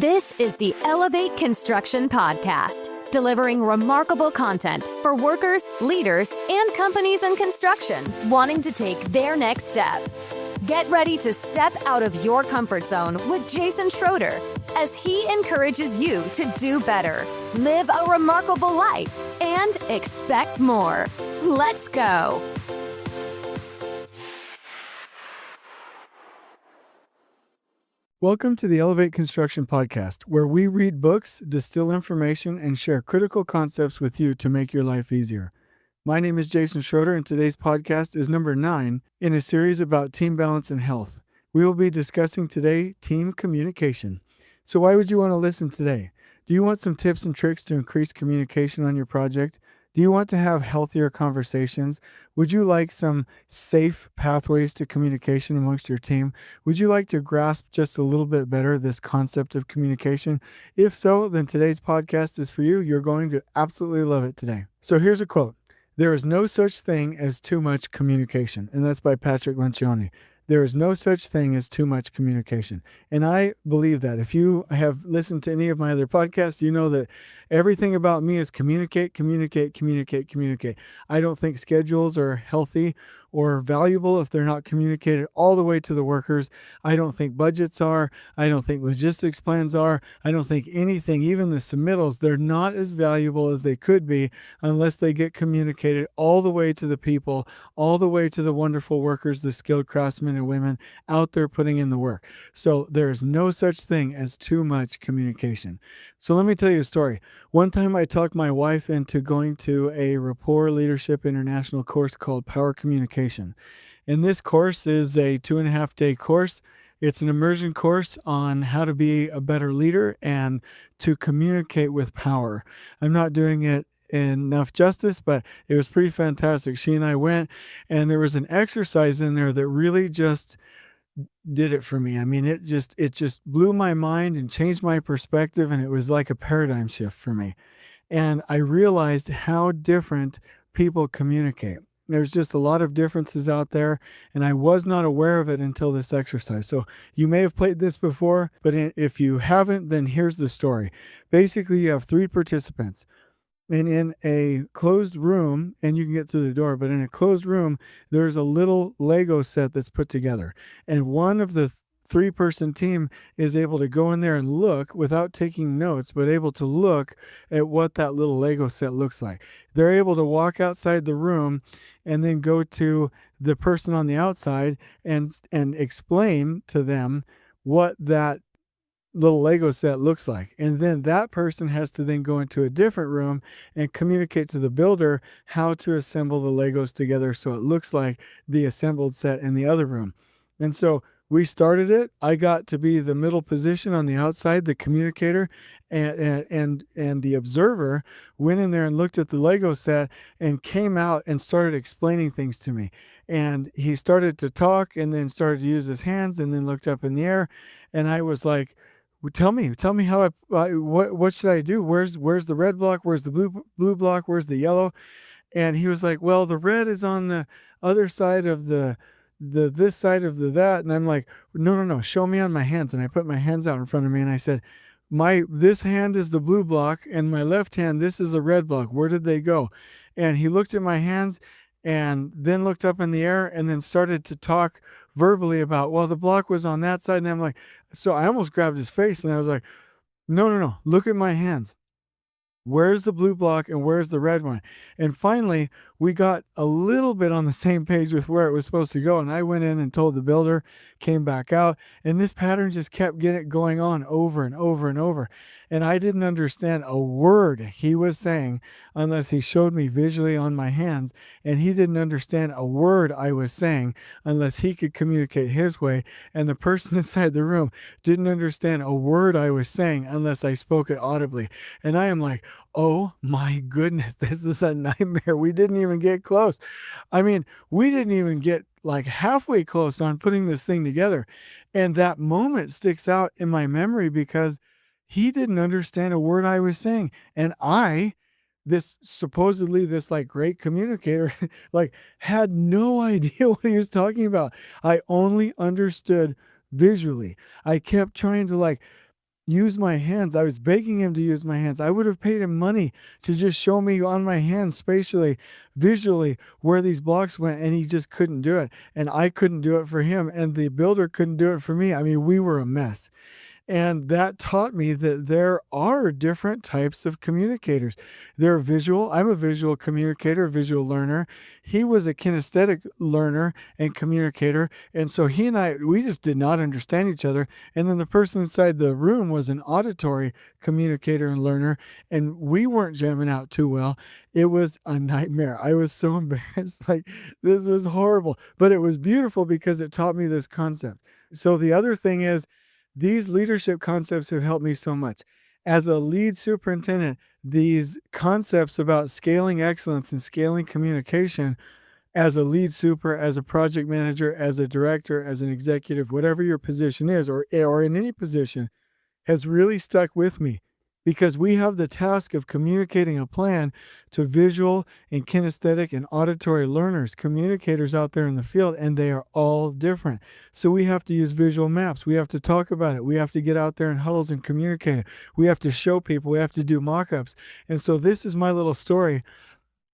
This is the Elevate Construction Podcast, delivering remarkable content for workers, leaders, and companies in construction wanting to take their next step. Get ready to step out of your comfort zone with Jason Schroeder as he encourages you to do better, live a remarkable life, and expect more. Let's go. Welcome to the Elevate Construction Podcast, where we read books, distill information, and share critical concepts with you to make your life easier. My name is Jason Schroeder, and today's podcast is number 9 in a series about team balance and health. We will be discussing today team communication. So why would you want to listen today? Do you want some tips and tricks to increase communication on your project? Do you want to have healthier conversations? Would you like some safe pathways to communication amongst your team? Would you like to grasp just a little bit better this concept of communication? If so, then today's podcast is for you. You're going to absolutely love it today. So here's a quote. There is no such thing as too much communication. And that's by Patrick Lencioni. There is no such thing as too much communication. And I believe that. If you have listened to any of my other podcasts, you know that everything about me is communicate, communicate, communicate, communicate. I don't think schedules are healthy or valuable if they're not communicated all the way to the workers. I don't think budgets are. I don't think logistics plans are. I don't think anything, even the submittals, they're not as valuable as they could be unless they get communicated all the way to the people, all the way to the wonderful workers, the skilled craftsmen and women out there putting in the work. So there is no such thing as too much communication. So let me tell you a story. One time I talked my wife into going to a Rapport Leadership International course called Power Communication. And this course is a 2.5-day course. It's an immersion course on how to be a better leader and to communicate with power. I'm not doing it enough justice, but it was pretty fantastic. She and I went, and there was an exercise in there that really just did it for me. I mean, it just blew my mind and changed my perspective, and it was like a paradigm shift for me. And I realized how different people communicate. There's just a lot of differences out there, and I was not aware of it until this exercise. So you may have played this before, but if you haven't, then here's the story. Basically, you have 3 participants. And in a closed room, and you can get through the door, but in a closed room, there's a little Lego set that's put together. And one of the 3-person team is able to go in there and look without taking notes, but able to look at what that little Lego set looks like. They're able to walk outside the room and then go to the person on the outside and explain to them what that little Lego set looks like. And then that person has to then go into a different room and communicate to the builder how to assemble the Legos together so it looks like the assembled set in the other room. And so we started it. I got to be the middle position on the outside, the communicator, and the observer went in there and looked at the Lego set and came out and started explaining things to me. And he started to talk and then started to use his hands and then looked up in the air. And I was like, well, tell me how what should I do? Where's the red block? Where's the blue block? Where's the yellow? And he was like, well, the red is on the other side of the this side of the that. And I'm like, no, show me on my hands. And I put my hands out in front of me and I said, this hand is the blue block and my left hand, this is the red block. Where did they go? And he looked at my hands and then looked up in the air and then started to talk verbally about, well, the block was on that side. And I'm like, so I almost grabbed his face and I was like, no, look at my hands. Where's the blue block and where's the red one? And finally, we got a little bit on the same page with where it was supposed to go. And I went in and told the builder, came back out, and this pattern just kept going on over and over and over. And I didn't understand a word he was saying unless he showed me visually on my hands. And he didn't understand a word I was saying unless he could communicate his way. And the person inside the room didn't understand a word I was saying unless I spoke it audibly. And I am like, oh my goodness, this is a nightmare. We didn't even get close. I mean, we didn't even get like halfway close on putting this thing together. And that moment sticks out in my memory because he didn't understand a word I was saying. And this supposedly this like great communicator, like had no idea what he was talking about. I only understood visually. I kept trying to like use my hands. I was begging him to use my hands. I would have paid him money to just show me on my hands spatially, visually, where these blocks went, and he just couldn't do it. And I couldn't do it for him, and the builder couldn't do it for me. I mean, we were a mess. And that taught me that there are different types of communicators. They're visual. I'm a visual communicator, visual learner. He was a kinesthetic learner and communicator. And so he and I, we just did not understand each other. And then the person inside the room was an auditory communicator and learner. And we weren't jamming out too well. It was a nightmare. I was so embarrassed. Like, this was horrible. But it was beautiful because it taught me this concept. So the other thing is, these leadership concepts have helped me so much. As a lead superintendent, these concepts about scaling excellence and scaling communication as a lead super, as a project manager, as a director, as an executive, whatever your position is, or in any position, has really stuck with me because we have the task of communicating a plan to visual and kinesthetic and auditory learners, communicators out there in the field, and they are all different. So we have to use visual maps. We have to talk about it. We have to get out there in huddles and communicate it. We have to show people. We have to do mock-ups. And so this is my little story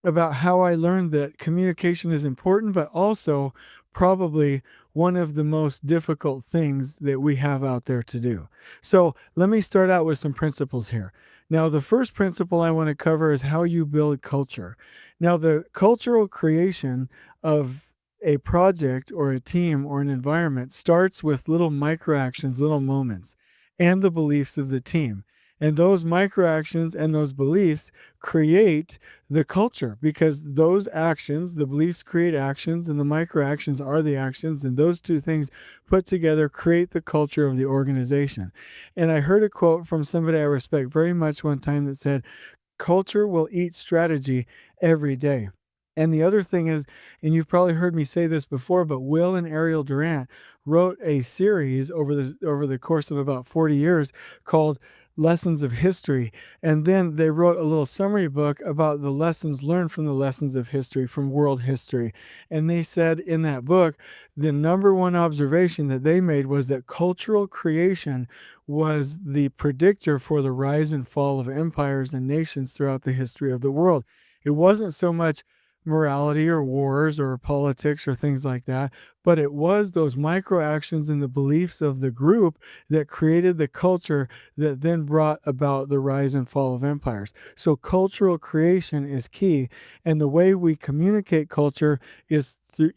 about how I learned that communication is important, but also probably one of the most difficult things that we have out there to do. So let me start out with some principles here. Now, the first principle I want to cover is how you build culture. Now, the cultural creation of a project or a team or an environment starts with little microactions, little moments, and the beliefs of the team. And those microactions and those beliefs create the culture because those actions, the beliefs create actions and the microactions are the actions. And those two things put together create the culture of the organization. And I heard a quote from somebody I respect very much one time that said, culture will eat strategy every day. And the other thing is, and you've probably heard me say this before, but Will and Ariel Durant wrote a series over the course of about 40 years called Lessons of History. And then they wrote a little summary book about the lessons learned from the lessons of history, from world history. And they said in that book, the number one observation that they made was that cultural creation was the predictor for the rise and fall of empires and nations throughout the history of the world. It wasn't so much morality or wars or politics or things like that, but it was those micro actions and the beliefs of the group that created the culture that then brought about the rise and fall of empires. So cultural creation is key, and the way we communicate culture is through,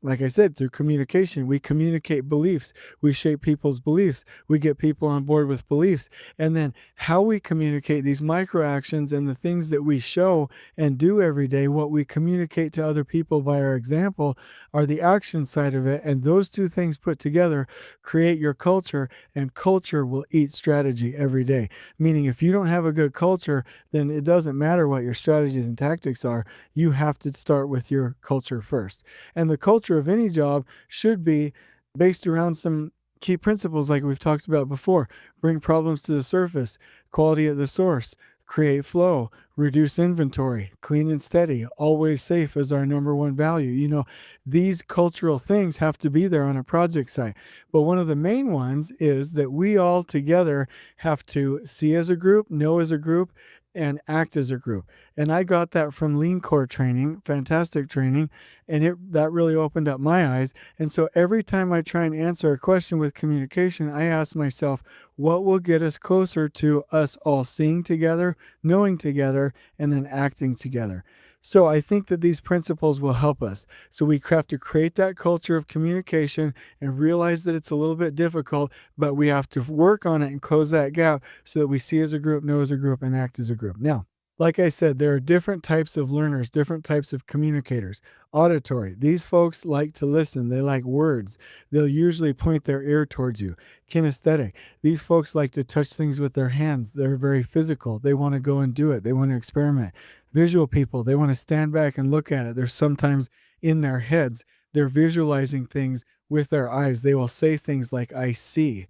like I said, through communication. We communicate beliefs. We shape people's beliefs. We get people on board with beliefs. And then how we communicate these micro actions and the things that we show and do every day, what we communicate to other people by our example, are the action side of it. And those two things put together create your culture, and culture will eat strategy every day. Meaning if you don't have a good culture, then it doesn't matter what your strategies and tactics are. You have to start with your culture first. And the culture of any job should be based around some key principles like we've talked about before. Bring problems to the surface, quality at the source, create flow, reduce inventory, clean and steady, always safe as our number one value. These cultural things have to be there on a project site. But one of the main ones is that we all together have to see as a group, know as a group, and act as a group. And I got that from Lean Core training, fantastic training, and that really opened up my eyes. And so every time I try and answer a question with communication, I ask myself, what will get us closer to us all seeing together, knowing together, and then acting together? So I think that these principles will help us. So we have to create that culture of communication and realize that it's a little bit difficult, but we have to work on it and close that gap so that we see as a group, know as a group, and act as a group. Now, like I said, there are different types of learners, different types of communicators. Auditory, these folks like to listen. They like words. They'll usually point their ear towards you. Kinesthetic, these folks like to touch things with their hands. They're very physical. They want to go and do it. They want to experiment. Visual people, they want to stand back and look at it. They're sometimes in their heads. They're visualizing things with their eyes. They will say things like, I see.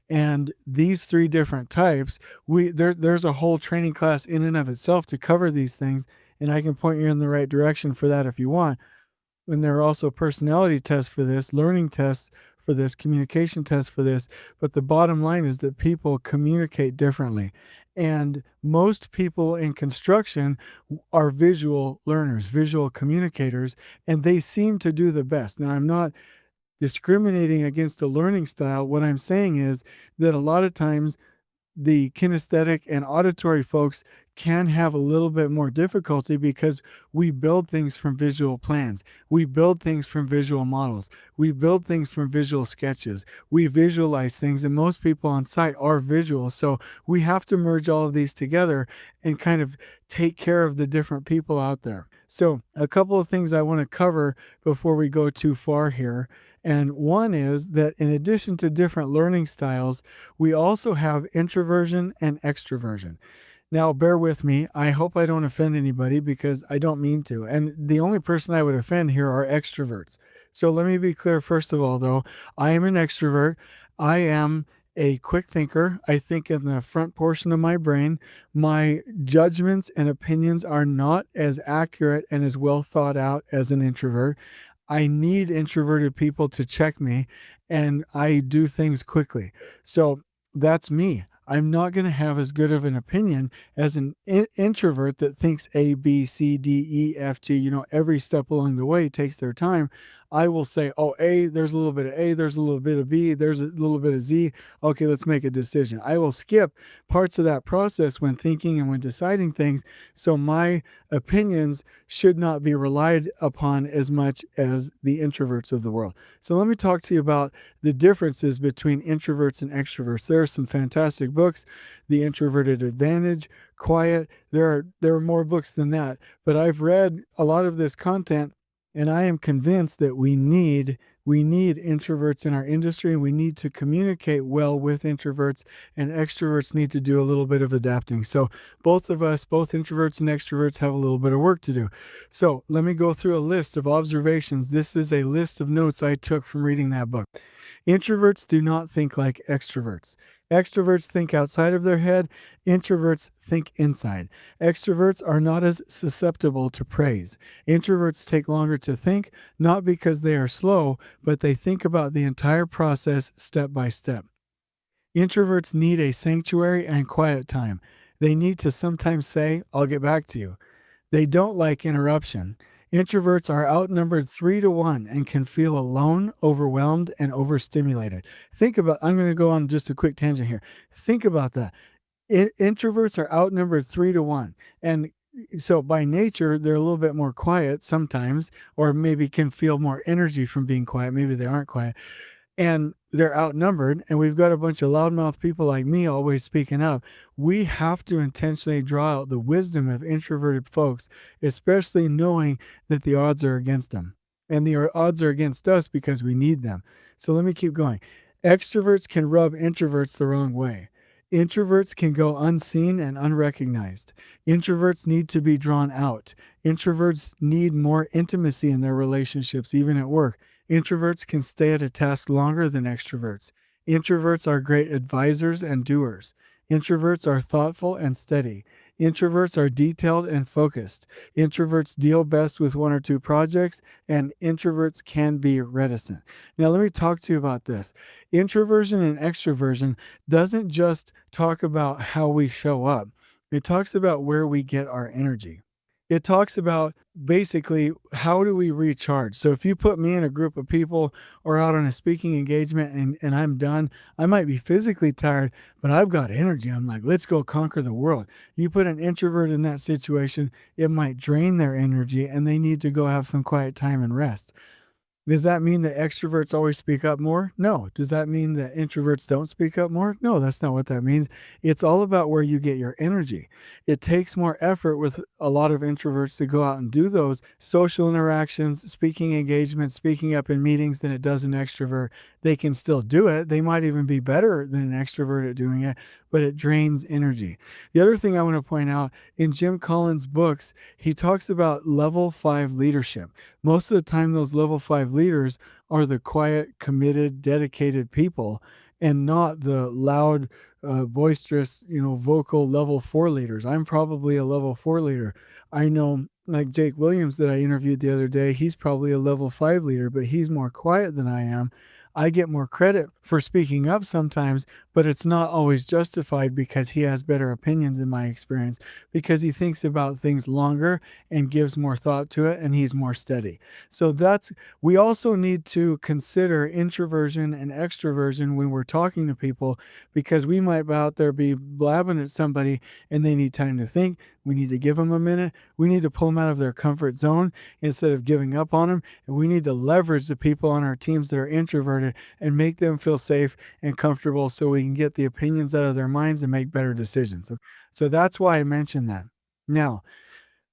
And these three different types, there's a whole training class in and of itself to cover these things. And I can point you in the right direction for that if you want. And there are also personality tests for this, learning tests for this, communication test for this, but the bottom line is that people communicate differently. And most people in construction are visual learners, visual communicators, and they seem to do the best. Now, I'm not discriminating against a learning style. What I'm saying is that a lot of times the kinesthetic and auditory folks can have a little bit more difficulty because we build things from visual plans. We build things from visual models. We build things from visual sketches. We visualize things, and most people on site are visual. So we have to merge all of these together and kind of take care of the different people out there. So a couple of things I want to cover before we go too far here. And one is that in addition to different learning styles, we also have introversion and extroversion. Now, bear with me. I hope I don't offend anybody because I don't mean to. And the only person I would offend here are extroverts. So let me be clear, first of all, though. I am an extrovert. I am a quick thinker. I think in the front portion of my brain. My judgments and opinions are not as accurate and as well thought out as an introvert. I need introverted people to check me, and I do things quickly. So that's me. I'm not going to have as good of an opinion as an introvert that thinks A, B, C, D, E, F, G, every step along the way takes their time. I will say, oh, A, there's a little bit of A, there's a little bit of B, there's a little bit of Z. Okay, let's make a decision. I will skip parts of that process when thinking and when deciding things. So my opinions should not be relied upon as much as the introverts of the world. So let me talk to you about the differences between introverts and extroverts. There are some fantastic books, The Introverted Advantage, Quiet. There are more books than that, but I've read a lot of this content, and I am convinced that we need introverts in our industry, and we need to communicate well with introverts, and extroverts need to do a little bit of adapting. So both of us, both introverts and extroverts, have a little bit of work to do. So let me go through a list of observations. This is a list of notes I took from reading that book. Introverts do not think like extroverts. Extroverts think outside of their head. Introverts think inside. Extroverts are not as susceptible to praise. Introverts take longer to think, not because they are slow, but they think about the entire process step by step. Introverts need a sanctuary and quiet time. They need to sometimes say, I'll get back to you. They don't like interruption. Introverts are outnumbered 3-1 and can feel alone, overwhelmed, and overstimulated. I'm going to go on just a quick tangent here. Think about that. Introverts are outnumbered 3-1. And so by nature, they're a little bit more quiet sometimes, or maybe can feel more energy from being quiet. Maybe they aren't quiet. And they're outnumbered, and we've got a bunch of loudmouth people like me always speaking up. We have to intentionally draw out the wisdom of introverted folks, especially knowing that the odds are against them. And the odds are against us because we need them. So let me keep going. Extroverts can rub introverts the wrong way. Introverts can go unseen and unrecognized. Introverts need to be drawn out. Introverts need more intimacy in their relationships, even at work. Introverts can stay at a task longer than extroverts. Introverts are great advisors and doers. Introverts are thoughtful and steady. Introverts are detailed and focused. Introverts deal best with 1 or 2 projects, and introverts can be reticent. Now, let me talk to you about this. Introversion and extroversion doesn't just talk about how we show up. It talks about where we get our energy. It talks about basically how do we recharge. So if you put me in a group of people or out on a speaking engagement and I'm done, I might be physically tired, but I've got energy. I'm like, let's go conquer the world. You put an introvert in that situation, it might drain their energy and they need to go have some quiet time and rest. Does that mean that extroverts always speak up more? No. Does that mean that introverts don't speak up more? No, that's not what that means. It's all about where you get your energy. It takes more effort with a lot of introverts to go out and do those social interactions, speaking engagements, speaking up in meetings than it does an extrovert. They can still do it. They might even be better than an extrovert at doing it, but it drains energy. The other thing I want to point out, in Jim Collins' books, he talks about level 5 leadership. Most of the time, those level 5 leaders are the quiet, committed, dedicated people, and not the loud, boisterous, vocal level 4 leaders. I'm probably a level 4 leader. I know, like Jake Williams that I interviewed the other day, he's probably a level 5 leader, but he's more quiet than I am. I get more credit for speaking up sometimes, but it's not always justified because he has better opinions in my experience, because he thinks about things longer and gives more thought to it, and he's more steady. So we also need to consider introversion and extroversion when we're talking to people, because we might out there be blabbing at somebody and they need time to think. We need to give them a minute. We need to pull them out of their comfort zone instead of giving up on them. And we need to leverage the people on our teams that are introverted and make them feel safe and comfortable so we can get the opinions out of their minds and make better decisions. So that's why I mentioned that. Now,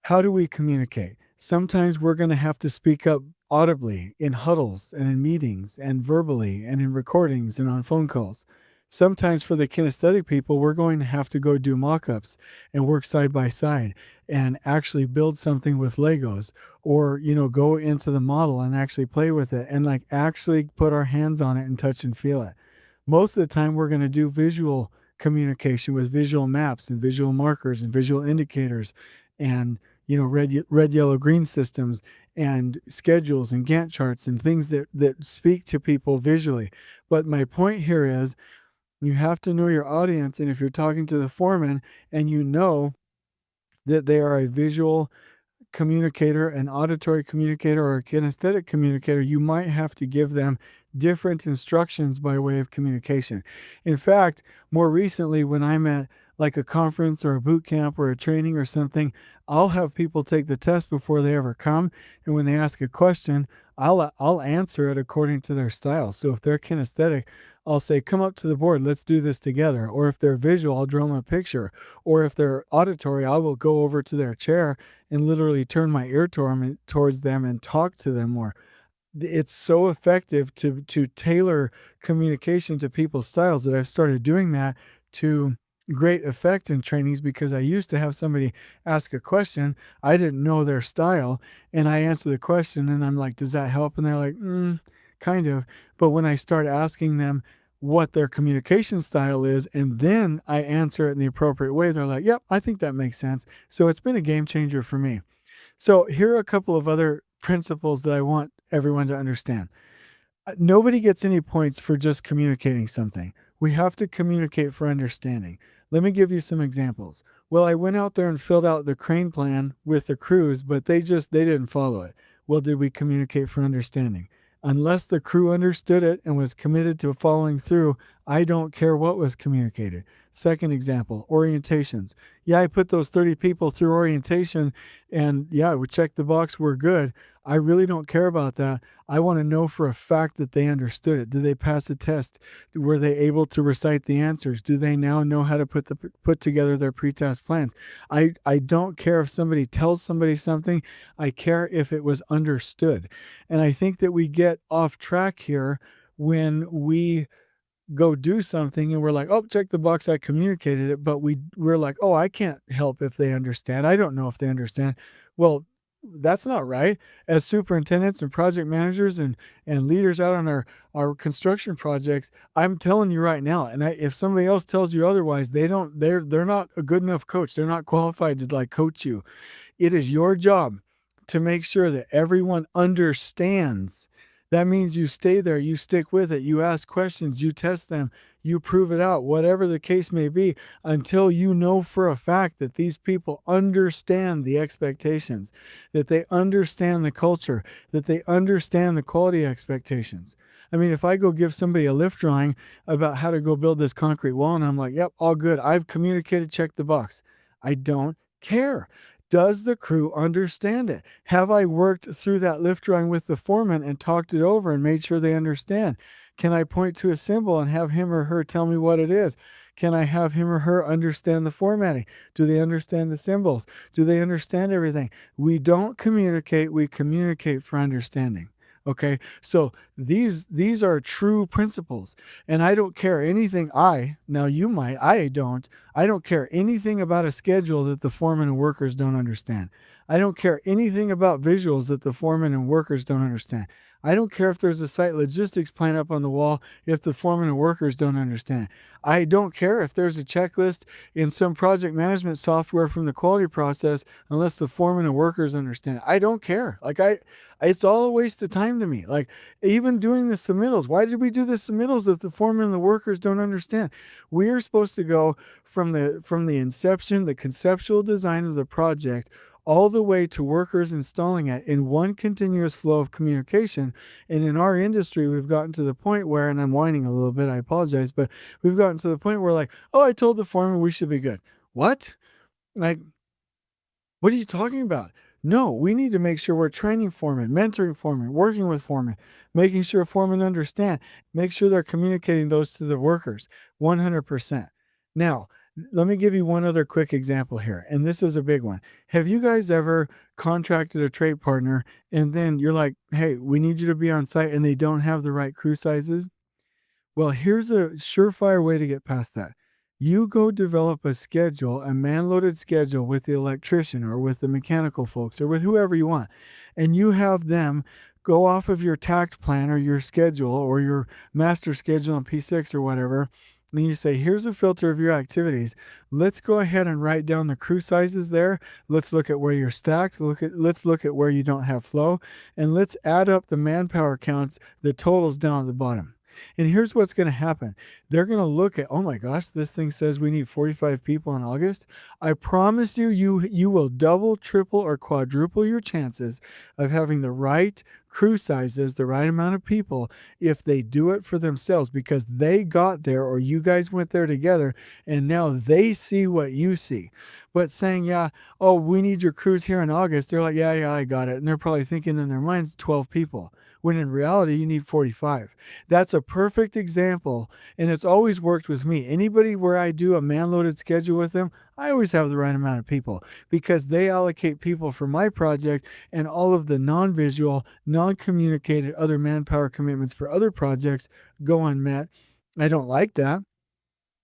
how do we communicate? Sometimes we're going to have to speak up audibly in huddles and in meetings and verbally and in recordings and on phone calls. Sometimes for the kinesthetic people, we're going to have to go do mock-ups and work side by side and actually build something with Legos, or, go into the model and actually play with it and like actually put our hands on it and touch and feel it. Most of the time we're going to do visual communication with visual maps and visual markers and visual indicators and red, yellow, green systems and schedules and Gantt charts and things that speak to people visually. But my point here is you have to know your audience. And if you're talking to the foreman and you know that they are a visual communicator, an auditory communicator, or a kinesthetic communicator, you might have to give them different instructions by way of communication. In fact, more recently, when I'm at like a conference or a boot camp or a training or something, I'll have people take the test before they ever come. And when they ask a question, I'll answer it according to their style. So if they're kinesthetic, I'll say, come up to the board, let's do this together. Or if they're visual, I'll draw them a picture. Or if they're auditory, I will go over to their chair and literally turn my ear towards them and talk to them more. It's so effective to tailor communication to people's styles that I've started doing that to great effect in trainings, because I used to have somebody ask a question, I didn't know their style, and I answer the question and I'm like, does that help? And they're like, kind of. But when I start asking them what their communication style is, and then I answer it in the appropriate way, they're like, yep, I think that makes sense. So it's been a game changer for me. So here are a couple of other principles that I want everyone to understand. Nobody gets any points for just communicating something. We have to communicate for understanding. Let me give you some examples. Well, I went out there and filled out the crane plan with the crews, but they didn't follow it. Well, did we communicate for understanding? Unless the crew understood it and was committed to following through, I don't care what was communicated. Second example, orientations. Yeah, I put those 30 people through orientation and yeah, we checked the box, we're good. I really don't care about that. I want to know for a fact that they understood it. Did they pass a test? Were they able to recite the answers? Do they now know how to put together their pre-task plans? I don't care if somebody tells somebody something. I care if it was understood. And I think that we get off track here when we go do something and we're like, oh, check the box, I communicated it. But we're like, oh, I can't help if they understand. I don't know if they understand. Well, that's not right. As superintendents and project managers and leaders out on our construction projects, I'm telling you right now, and if somebody else tells you otherwise, they're not a good enough coach. They're not qualified to like coach you. It is your job to make sure that everyone understands. That means you stay there, you stick with it, you ask questions, you test them, you prove it out, whatever the case may be, until you know for a fact that these people understand the expectations, that they understand the culture, that they understand the quality expectations. I mean, if I go give somebody a lift drawing about how to go build this concrete wall and I'm like, yep, all good, I've communicated, check the box. I don't care. Does the crew understand it? Have I worked through that lift drawing with the foreman and talked it over and made sure they understand? Can I point to a symbol and have him or her tell me what it is? Can I have him or her understand the formatting? Do they understand the symbols? Do they understand everything? We don't communicate, we communicate for understanding. Okay, so these are true principles, and I don't care anything. Now you might, I don't care anything about a schedule that the foreman and workers don't understand. I don't care anything about visuals that the foreman and workers don't understand. I don't care if there's a site logistics plan up on the wall if the foreman and workers don't understand. I don't care if there's a checklist in some project management software from the quality process unless the foreman and workers understand. I don't care. It's all a waste of time to me. Like, even doing the submittals. Why did we do the submittals if the foreman and the workers don't understand? We are supposed to go from the inception, the conceptual design of the project, all the way to workers installing it in one continuous flow of communication. And in our industry, we've gotten to the point where, and I'm whining a little bit, I apologize, but we've gotten to the point where, like, oh, I told the foreman we should be good. What? Like, what are you talking about? No, we need to make sure we're training foremen, mentoring foremen, working with foremen, making sure foremen understand, make sure they're communicating those to the workers 100%. Now, let me give you one other quick example here, and this is a big one. Have you guys ever contracted a trade partner and then you're like, hey, we need you to be on site and they don't have the right crew sizes? Well, here's a surefire way to get past that. You go develop a schedule, a man-loaded schedule with the electrician or with the mechanical folks or with whoever you want, and you have them go off of your tact plan or your schedule or your master schedule on P6 or whatever, and you say, here's a filter of your activities. Let's go ahead and write down the crew sizes there. Let's look at where you're stacked. Let's look at where you don't have flow, and let's add up the manpower counts, the totals down at the bottom. And here's what's going to happen. They're going to look at, oh my gosh, this thing says we need 45 people in August. I promise you, you will double, triple, or quadruple your chances of having the right crew sizes, the right amount of people, if they do it for themselves because they got there or you guys went there together and now they see what you see. But saying, yeah, oh, we need your crews here in August, they're like, yeah, I got it. And they're probably thinking in their minds 12 people, when in reality, you need 45. That's a perfect example, and it's always worked with me. Anybody where I do a man-loaded schedule with them, I always have the right amount of people because they allocate people for my project and all of the non-visual, non-communicated other manpower commitments for other projects go unmet. I don't like that.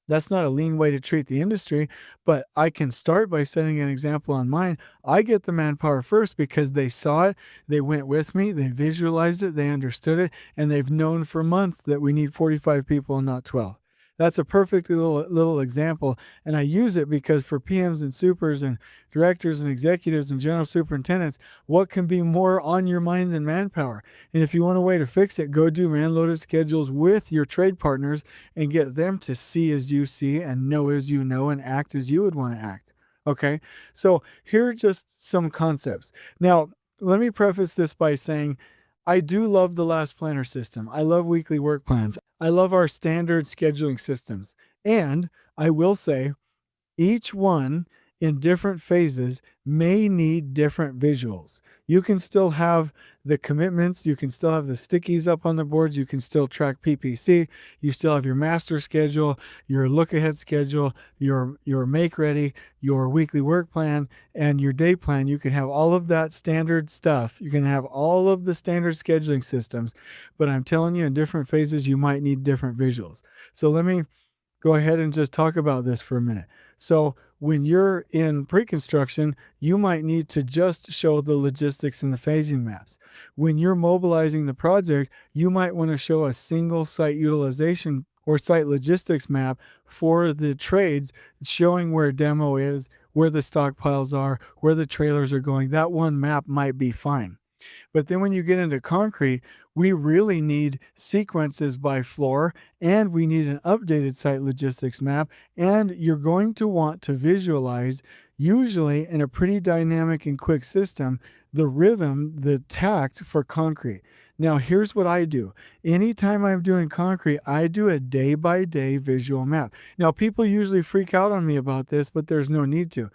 That's not a lean way to treat the industry, but I can start by setting an example on mine. I get the manpower first because they saw it, they went with me, they visualized it, they understood it, and they've known for months that we need 45 people and not 12. That's a perfect little example, and I use it because for PMs and supers and directors and executives and general superintendents, what can be more on your mind than manpower? And if you want a way to fix it, go do man-loaded schedules with your trade partners and get them to see as you see and know as you know and act as you would want to act. Okay, so here are just some concepts. Now, let me preface this by saying I do love the last planner system. I love weekly work plans. I love our standard scheduling systems. And I will say, each one in different phases may need different visuals. You can still have the commitments, you can still have the stickies up on the boards, you can still track PPC, you still have your master schedule, your look ahead schedule, your make ready, your weekly work plan, and your day plan. You can have all of that standard stuff. You can have all of the standard scheduling systems, but I'm telling you, in different phases, you might need different visuals. So let me go ahead and just talk about this for a minute. So when you're in pre-construction, you might need to just show the logistics and the phasing maps. When you're mobilizing the project, you might want to show a single site utilization or site logistics map for the trades, showing where demo is, where the stockpiles are, where the trailers are going. That one map might be fine. But then when you get into concrete, we really need sequences by floor, and we need an updated site logistics map, and you're going to want to visualize, usually in a pretty dynamic and quick system, the rhythm, the tact for concrete. Now, here's what I do. Anytime I'm doing concrete, I do a day-by-day visual map. Now, people usually freak out on me about this, but there's no need to.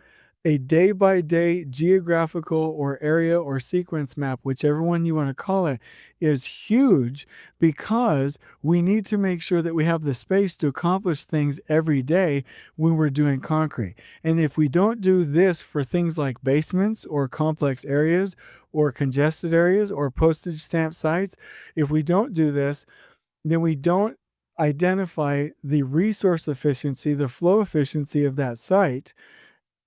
A day-by-day geographical or area or sequence map, whichever one you want to call it, is huge because we need to make sure that we have the space to accomplish things every day when we're doing concrete. And if we don't do this for things like basements or complex areas or congested areas or postage stamp sites, if we don't do this, then we don't identify the resource efficiency, the flow efficiency of that site.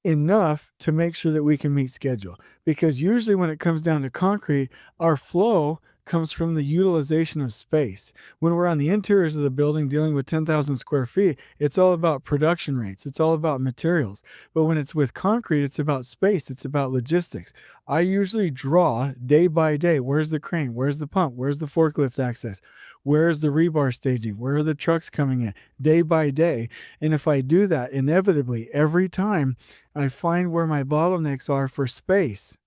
enough to make sure that we can meet schedule. Because usually when it comes down to concrete, our flow comes from the utilization of space. When we're on the interiors of the building dealing with 10,000 square feet, it's all about production rates. It's all about materials. But when it's with concrete, it's about space. It's about logistics. I usually draw day by day. Where's the crane? Where's the pump? Where's the forklift access? Where's the rebar staging? Where are the trucks coming in? Day by day. And if I do that, inevitably, every time I find where my bottlenecks are for space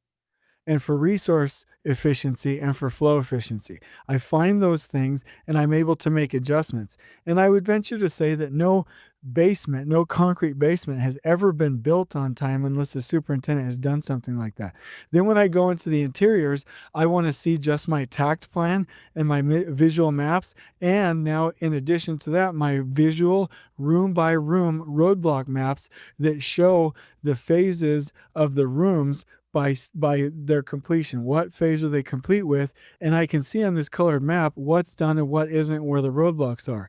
and for resource efficiency and for flow efficiency. I find those things and I'm able to make adjustments. And I would venture to say that no basement, no concrete basement has ever been built on time unless the superintendent has done something like that. Then when I go into the interiors, I want to see just my tact plan and my visual maps. And now, in addition to that, my visual room by room roadblock maps that show the phases of the rooms by their completion. What phase are they complete with? And I can see on this colored map what's done and what isn't, where the roadblocks are.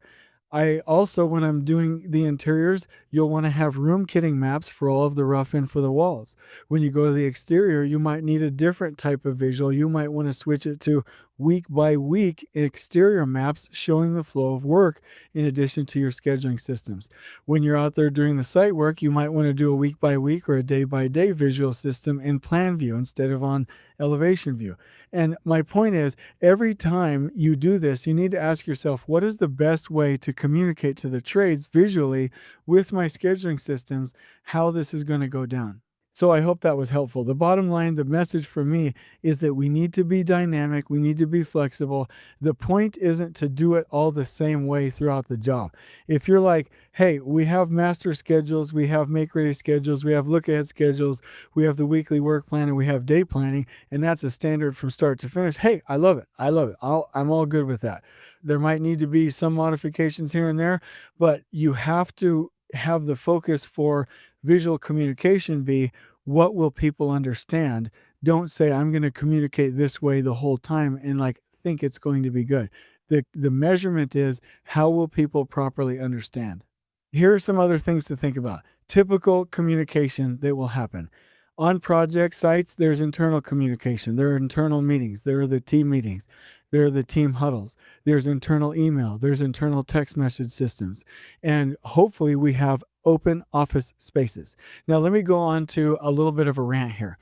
I also, when I'm doing the interiors, you'll want to have room kitting maps for all of the rough in for the walls. When you go to the exterior, you might need a different type of visual. You might want to switch it to week by week exterior maps showing the flow of work in addition to your scheduling systems. When you're out there doing the site work, you might want to do a week by week or a day by day visual system in plan view instead of on elevation view. And my point is, every time you do this, you need to ask yourself, what is the best way to communicate to the trades visually with my scheduling systems, how this is going to go down? So I hope that was helpful. The bottom line, the message for me is that we need to be dynamic. We need to be flexible. The point isn't to do it all the same way throughout the job. If you're like, hey, we have master schedules, we have make ready schedules, we have look ahead schedules, we have the weekly work plan, and we have day planning, and that's a standard from start to finish. Hey, I love it. I love it. I'm all good with that. There might need to be some modifications here and there, but you have to have the focus for visual communication be, what will people understand? Don't say, I'm going to communicate this way the whole time and think it's going to be good. The measurement is, how will people properly understand? Here are some other things to think about. Typical communication that will happen. On project sites, there's internal communication. There are internal meetings. There are the team meetings. There are the team huddles. There's internal email. There's internal text message systems. And hopefully we have open office spaces. Now, let me go on to a little bit of a rant here.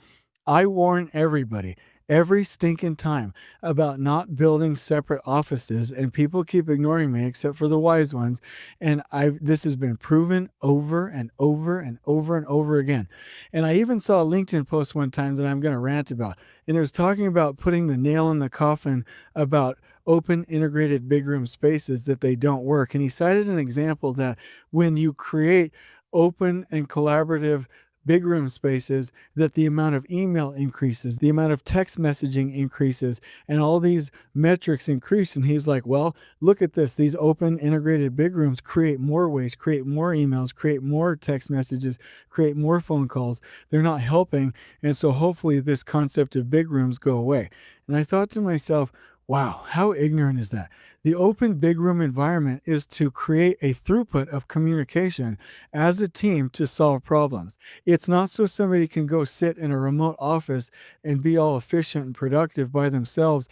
I warn everybody every stinking time about not building separate offices, and people keep ignoring me except for the wise ones. And this has been proven over and over and over and over again. And I even saw a LinkedIn post one time that I'm going to rant about. And it was talking about putting the nail in the coffin about open integrated big room spaces, that they don't work. And he cited an example that when you create open and collaborative big room spaces, that the amount of email increases, the amount of text messaging increases, and all these metrics increase. And he's like, well, look at this. These open integrated big rooms create more waste, create more emails, create more text messages, create more phone calls. They're not helping. And so hopefully this concept of big rooms go away. And I thought to myself, wow, how ignorant is that? The open big room environment is to create a throughput of communication as a team to solve problems. It's not so somebody can go sit in a remote office and be all efficient and productive by themselves.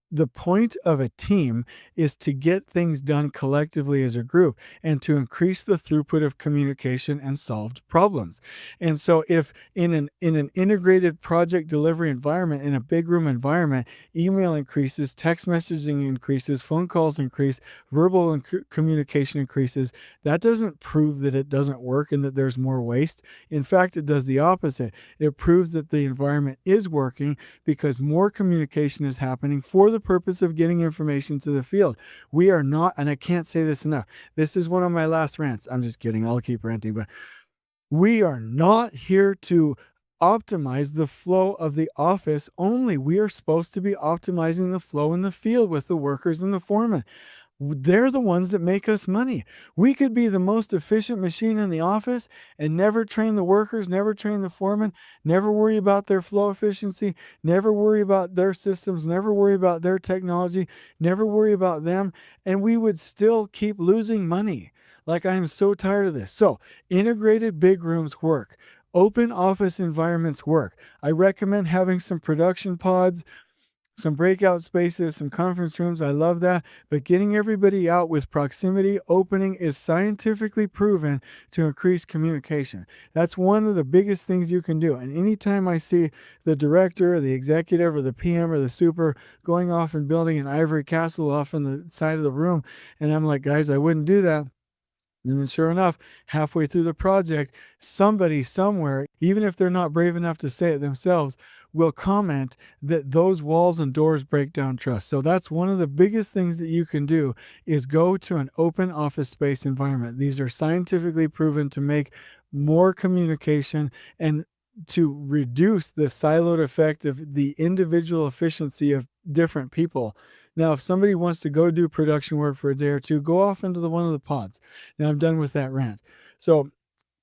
The point of a team is to get things done collectively as a group and to increase the throughput of communication and solved problems. And so if in an integrated project delivery environment, in a big room environment, email increases, text messaging increases, phone calls increase, verbal communication increases, that doesn't prove that it doesn't work and that there's more waste. In fact, it does the opposite. It proves that the environment is working because more communication is happening for the purpose of getting information to the field. We are not, and I can't say this enough, this is one of my last rants. I'm just kidding. I'll keep ranting, but we are not here to optimize the flow of the office only. We are supposed to be optimizing the flow in the field with the workers and the foremen. They're the ones that make us money. We could be the most efficient machine in the office and never train the workers, never train the foremen, never worry about their flow efficiency, never worry about their systems, never worry about their technology, never worry about them, and we would still keep losing money. I am so tired of this. So, integrated big rooms work. Open office environments work. I recommend having some production pods, some breakout spaces, some conference rooms. I love that. But getting everybody out with proximity opening is scientifically proven to increase communication. That's one of the biggest things you can do. And anytime I see the director or the executive or the PM or the super going off and building an ivory castle off on the side of the room, and I'm like, guys, I wouldn't do that. And then sure enough, halfway through the project, somebody somewhere, even if they're not brave enough to say it themselves, will comment that those walls and doors break down trust. So that's one of the biggest things that you can do is go to an open office space environment. These are scientifically proven to make more communication and to reduce the siloed effect of the individual efficiency of different people. Now, if somebody wants to go do production work for a day or two, go off into one of the pods. Now, I'm done with that rant. So,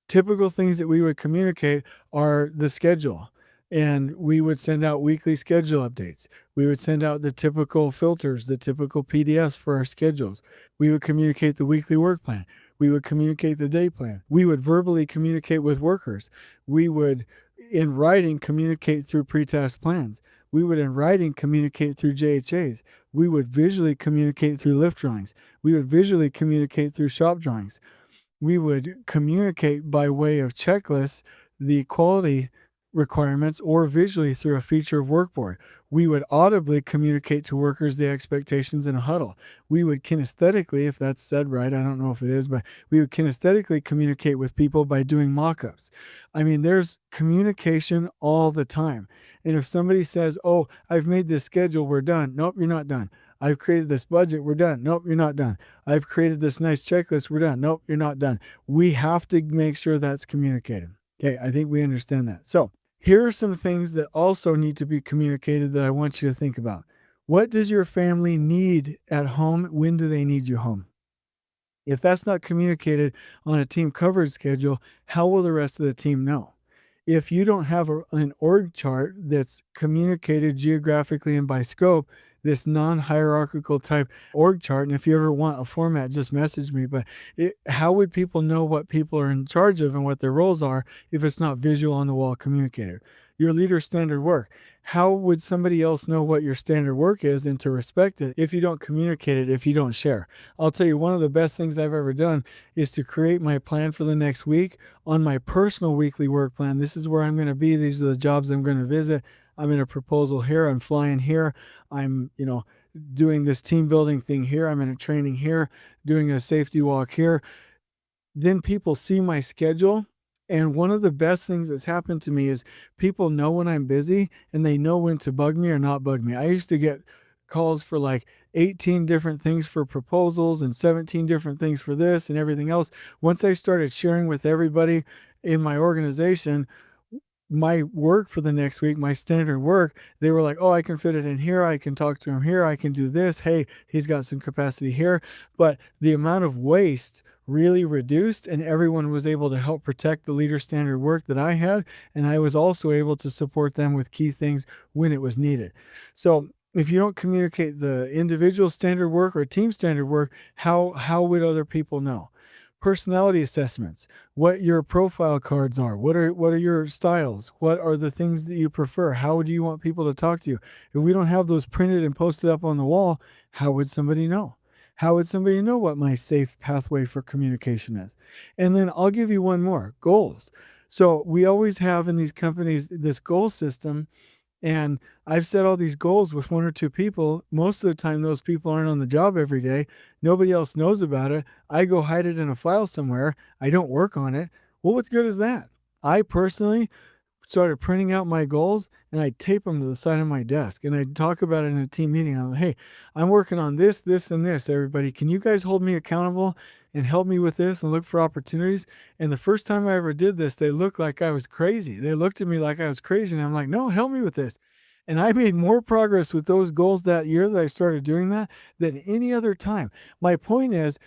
typical things that we would communicate are the schedule. And we would send out weekly schedule updates. We would send out the typical filters, the typical PDFs for our schedules. We would communicate the weekly work plan. We would communicate the day plan. We would verbally communicate with workers. We would, in writing, communicate through pre-task plans. We would, in writing, communicate through JHAs. We would visually communicate through lift drawings. We would visually communicate through shop drawings. We would communicate by way of checklists, the quality requirements, or visually through a feature of workboard. We would audibly communicate to workers the expectations in a huddle. We would kinesthetically, if that's said right, I don't know if it is, but we would kinesthetically communicate with people by doing mock-ups. I mean, there's communication all the time. And if somebody says, oh, I've made this schedule, we're done. Nope, you're not done. I've created this budget, we're done. Nope, you're not done. I've created this nice checklist, we're done. Nope, you're not done. We have to make sure that's communicated. Okay, I think we understand that. So here are some things that also need to be communicated that I want you to think about. What does your family need at home? When do they need you home? If that's not communicated on a team coverage schedule, how will the rest of the team know? If you don't have an org chart that's communicated geographically and by scope, this non-hierarchical type org chart, and if you ever want a format, just message me, but how would people know what people are in charge of and what their roles are if it's not visual on the wall communicated? Your leader's standard work. How would somebody else know what your standard work is and to respect it if you don't communicate it, if you don't share? I'll tell you, one of the best things I've ever done is to create my plan for the next week on my personal weekly work plan. This is where I'm going to be. These are the jobs I'm going to visit. I'm in a proposal here. I'm flying here. I'm, doing this team building thing here. I'm in a training here, doing a safety walk here. Then people see my schedule. And one of the best things that's happened to me is people know when I'm busy and they know when to bug me or not bug me. I used to get calls for like 18 different things for proposals and 17 different things for this and everything else. Once I started sharing with everybody in my organization my work for the next week, my standard work, they were like, oh, I can fit it in here. I can talk to him here. I can do this. Hey, he's got some capacity here. But the amount of waste really reduced, and everyone was able to help protect the leader standard work that I had. And I was also able to support them with key things when it was needed. So if you don't communicate the individual standard work or team standard work, how would other people know? Personality assessments, what your profile cards are, what are your styles, what are the things that you prefer, how do you want people to talk to you? If we don't have those printed and posted up on the wall, how would somebody know? How would somebody know what my safe pathway for communication is? And then I'll give you one more, goals. So we always have in these companies this goal system. And I've set all these goals with one or two people. Most of the time, those people aren't on the job every day. Nobody else knows about it. I go hide it in a file somewhere. I don't work on it. Well, what good is that? I personally started printing out my goals and I tape them to the side of my desk and I talk about it in a team meeting. I'm like, hey, I'm working on this, this, and this. Everybody, can you guys hold me accountable and help me with this and look for opportunities? And the first time I ever did this, they looked like I was crazy. They looked at me like I was crazy. And I'm like, no, help me with this. And I made more progress with those goals that year that I started doing that than any other time. My point is,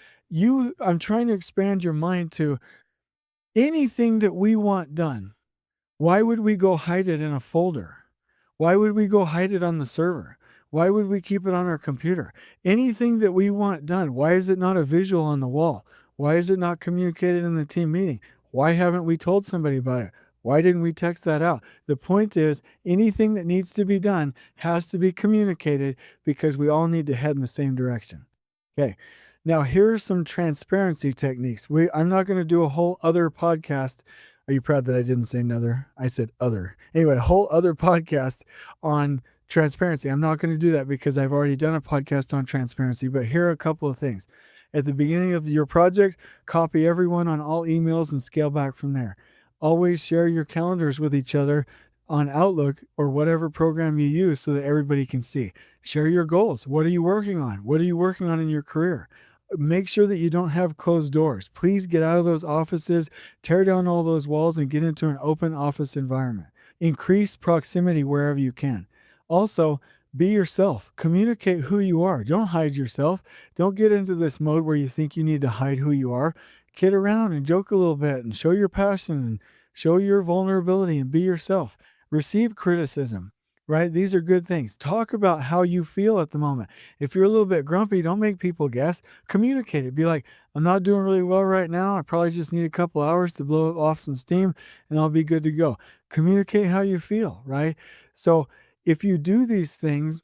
I'm trying to expand your mind to anything that we want done. Why would we go hide it in a folder? Why would we go hide it on the server? Why would we keep it on our computer? Anything that we want done, why is it not a visual on the wall? Why is it not communicated in the team meeting? Why haven't we told somebody about it? Why didn't we text that out? The point is, anything that needs to be done has to be communicated because we all need to head in the same direction. Okay. Now, here are some transparency techniques. I'm not going to do a whole other podcast. Are you proud that I didn't say another? I said other. Anyway, a whole other podcast on transparency. I'm not going to do that because I've already done a podcast on transparency, but here are a couple of things. At the beginning of your project, copy everyone on all emails and scale back from there. Always share your calendars with each other on Outlook or whatever program you use so that everybody can see. Share your goals. What are you working on? What are you working on in your career? Make sure that you don't have closed doors. Please get out of those offices, tear down all those walls, and get into an open office environment. Increase proximity wherever you can. Also, be yourself. Communicate who you are. Don't hide yourself. Don't get into this mode where you think you need to hide who you are. Kid around and joke a little bit and show your passion and show your vulnerability and be yourself. Receive criticism, right? These are good things. Talk about how you feel at the moment. If you're a little bit grumpy, don't make people guess. Communicate it. Be like, I'm not doing really well right now. I probably just need a couple hours to blow off some steam and I'll be good to go. Communicate how you feel, right? So if you do these things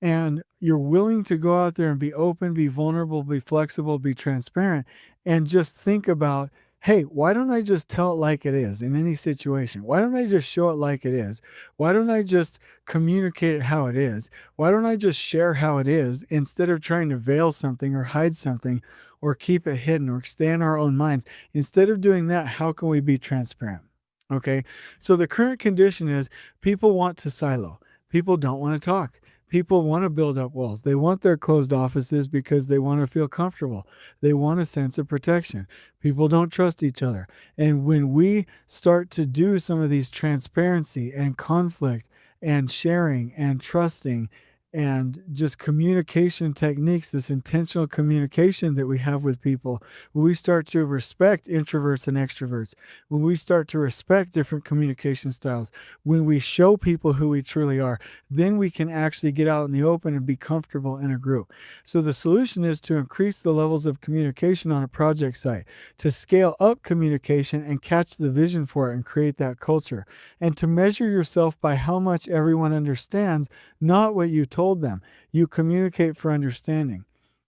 and you're willing to go out there and be open, be vulnerable, be flexible, be transparent, and just think about, hey, why don't I just tell it like it is in any situation? Why don't I just show it like it is? Why don't I just communicate it how it is? Why don't I just share how it is instead of trying to veil something or hide something or keep it hidden or stay in our own minds? Instead of doing that, how can we be transparent? Okay, so the current condition is people want to silo. People don't want to talk. People want to build up walls. They want their closed offices because they want to feel comfortable. They want a sense of protection. People don't trust each other. And when we start to do some of these transparency and conflict and sharing and trusting and just communication techniques, this intentional communication that we have with people, when we start to respect introverts and extroverts, when we start to respect different communication styles, when we show people who we truly are, then we can actually get out in the open and be comfortable in a group. So the solution is to increase the levels of communication on a project site, to scale up communication and catch the vision for it and create that culture, and to measure yourself by how much everyone understands, not what you told them. You communicate for understanding.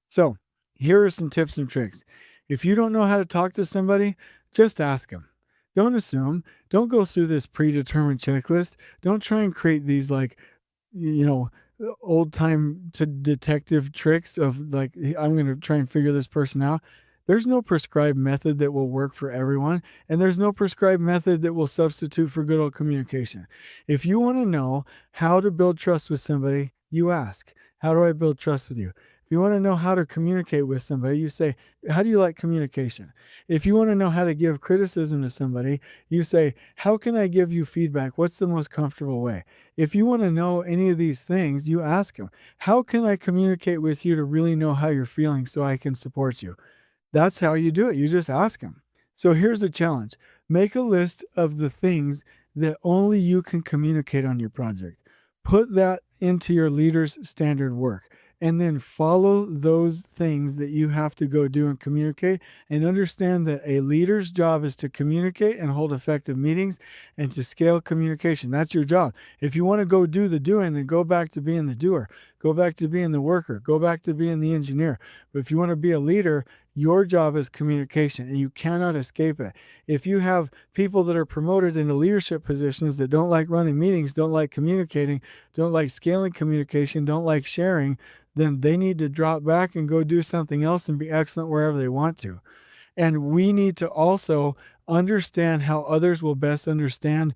So here are some tips and tricks. If you don't know how to talk to somebody, just ask them. Don't assume. Don't go through this predetermined checklist. Don't try and create these old time detective tricks of like, I'm going to try and figure this person out. There's no prescribed method that will work for everyone, and there's no prescribed method that will substitute for good old communication. If you want to know how to build trust with somebody, you ask, how do I build trust with you? If you want to know how to communicate with somebody, you say, how do you like communication? If you want to know how to give criticism to somebody, you say, how can I give you feedback? What's the most comfortable way? If you want to know any of these things, you ask them, how can I communicate with you to really know how you're feeling so I can support you? That's how you do it. You just ask them. So here's a challenge. Make a list of the things that only you can communicate on your project. Put that into your leader's standard work. And then follow those things that you have to go do and communicate, and understand that a leader's job is to communicate and hold effective meetings and to scale communication. That's your job. If you want to go do the doing, then go back to being the doer. Go back to being the worker. Go back to being the engineer. But if you want to be a leader, your job is communication, and you cannot escape it. If you have people that are promoted into leadership positions that don't like running meetings, don't like communicating, don't like scaling communication, don't like sharing, then they need to drop back and go do something else and be excellent wherever they want to. And we need to also understand how others will best understand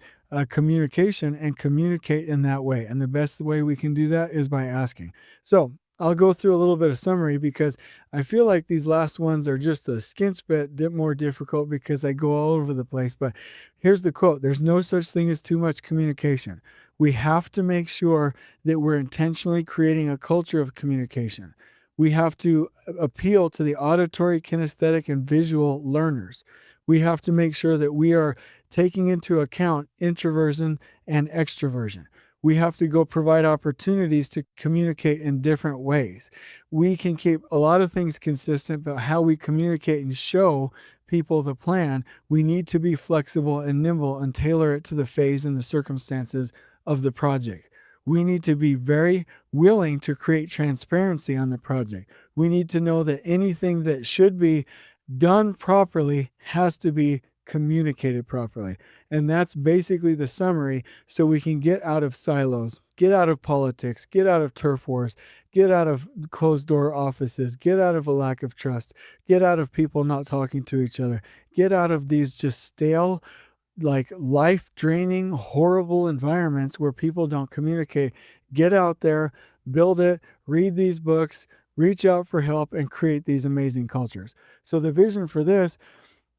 communication and communicate in that way. And the best way we can do that is by asking. So I'll go through a little bit of summary because I feel like these last ones are just a skint bit more difficult because I go all over the place. But here's the quote. There's no such thing as too much communication. We have to make sure that we're intentionally creating a culture of communication. We have to appeal to the auditory, kinesthetic, and visual learners. We have to make sure that we are taking into account introversion and extroversion. We have to go provide opportunities to communicate in different ways. We can keep a lot of things consistent, but how we communicate and show people the plan, we need to be flexible and nimble and tailor it to the phase and the circumstances of the project. We need to be very willing to create transparency on the project. We need to know that anything that should be done properly has to be communicated properly. And that's basically the summary, so we can get out of silos, get out of politics, get out of turf wars, get out of closed door offices, get out of a lack of trust, get out of people not talking to each other, get out of these just stale, like life draining, horrible environments where people don't communicate. Get out there, build it, read these books, reach out for help, and create these amazing cultures. So the vision for this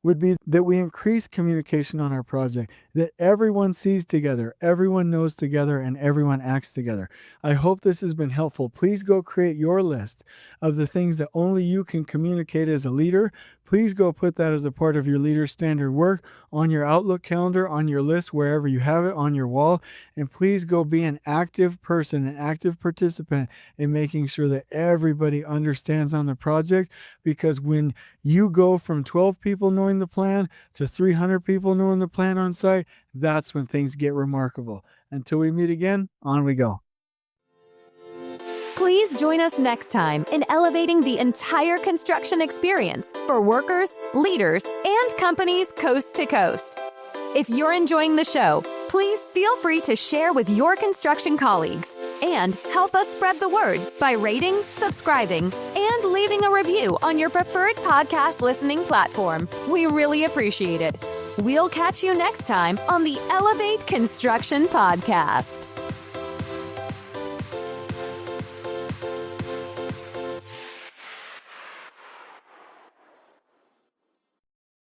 would be that we increase communication on our project, that everyone sees together, everyone knows together, and everyone acts together. I hope this has been helpful. Please go create your list of the things that only you can communicate as a leader. Please go put that as a part of your leader standard work on your Outlook calendar, on your list, wherever you have it, on your wall. And please go be an active person, an active participant in making sure that everybody understands on the project. Because when you go from 12 people knowing the plan to 300 people knowing the plan on site, that's when things get remarkable. Until we meet again, on we go. Please join us next time in elevating the entire construction experience for workers, leaders, and companies coast to coast. If you're enjoying the show, please feel free to share with your construction colleagues and help us spread the word by rating, subscribing, and leaving a review on your preferred podcast listening platform. We really appreciate it. We'll catch you next time on the Elevate Construction Podcast.